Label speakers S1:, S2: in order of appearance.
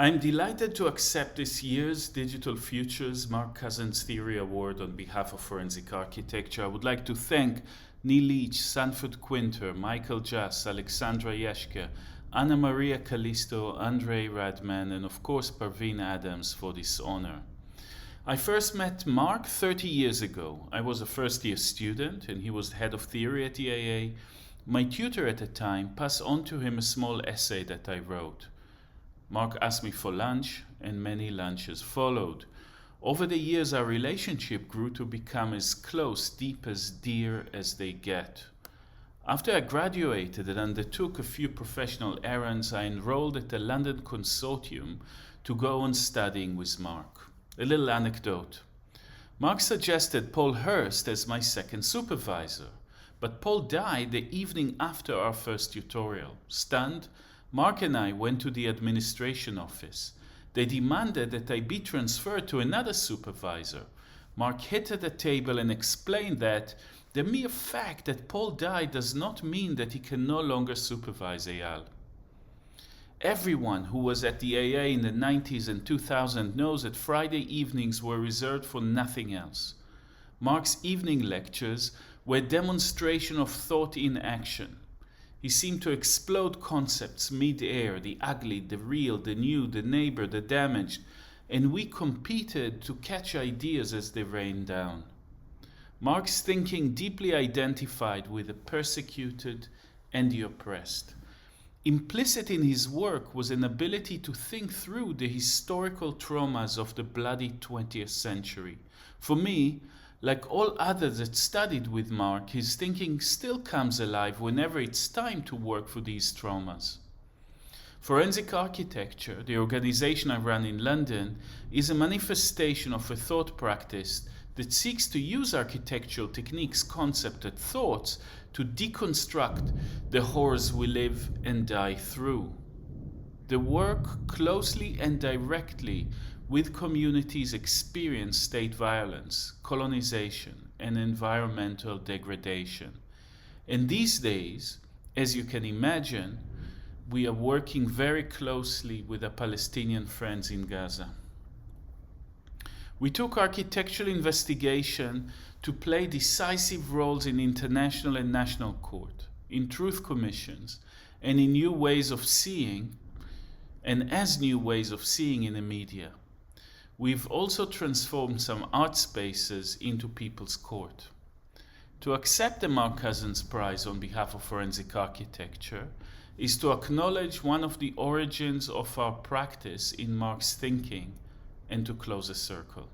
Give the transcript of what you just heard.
S1: I'm delighted to accept this year's Digital Futures Mark Cousins Theory Award on behalf of Forensic Architecture. I would like to thank Neil Leach, Sanford Quinter, Michael Jass, Alexandra Yeshke, Anna Maria Callisto, Andrei Radman, and of course Parveen Adams for this honor. I first met Mark 30 years ago. I was a first-year student and he was head of theory at the AA. My tutor at the time passed on to him a small essay that I wrote. Mark asked me for lunch, and many lunches followed. Over the years, our relationship grew to become as close, deep, as dear as they get. After I graduated and undertook a few professional errands, I enrolled at the London Consortium to go on studying with Mark. A little anecdote. Mark suggested Paul Hurst as my second supervisor, but Paul died the evening after our first tutorial. Stunned, Mark and I went to the administration office. They demanded that I be transferred to another supervisor. Mark hit at the table and explained that the mere fact that Paul died does not mean that he can no longer supervise Eyal. Everyone who was at the AA in the 90s and 2000 knows that Friday evenings were reserved for nothing else. Mark's evening lectures were a demonstration of thought in action. He seemed to explode concepts mid-air, the ugly, the real, the new, the neighbor, the damaged, and we competed to catch ideas as they rained down. Mark's thinking deeply identified with the persecuted and the oppressed. Implicit in his work was an ability to think through the historical traumas of the bloody 20th century. For me, like all others that studied with Mark, his thinking still comes alive whenever it's time to work for these traumas. Forensic Architecture, the organization I run in London, is a manifestation of a thought practice that seeks to use architectural techniques, concepts, and thoughts to deconstruct the horrors we live and die through. The work closely and directly with communities experience state violence, colonization, and environmental degradation. And these days, as you can imagine, we are working very closely with our Palestinian friends in Gaza. We took architectural investigation to play decisive roles in international and national court, in truth commissions, and in new ways of seeing, and as new ways of seeing in the media. We've also transformed some art spaces into people's court. To accept the Mark Cousins Prize on behalf of Forensic Architecture is to acknowledge one of the origins of our practice in Mark's thinking and to close a circle.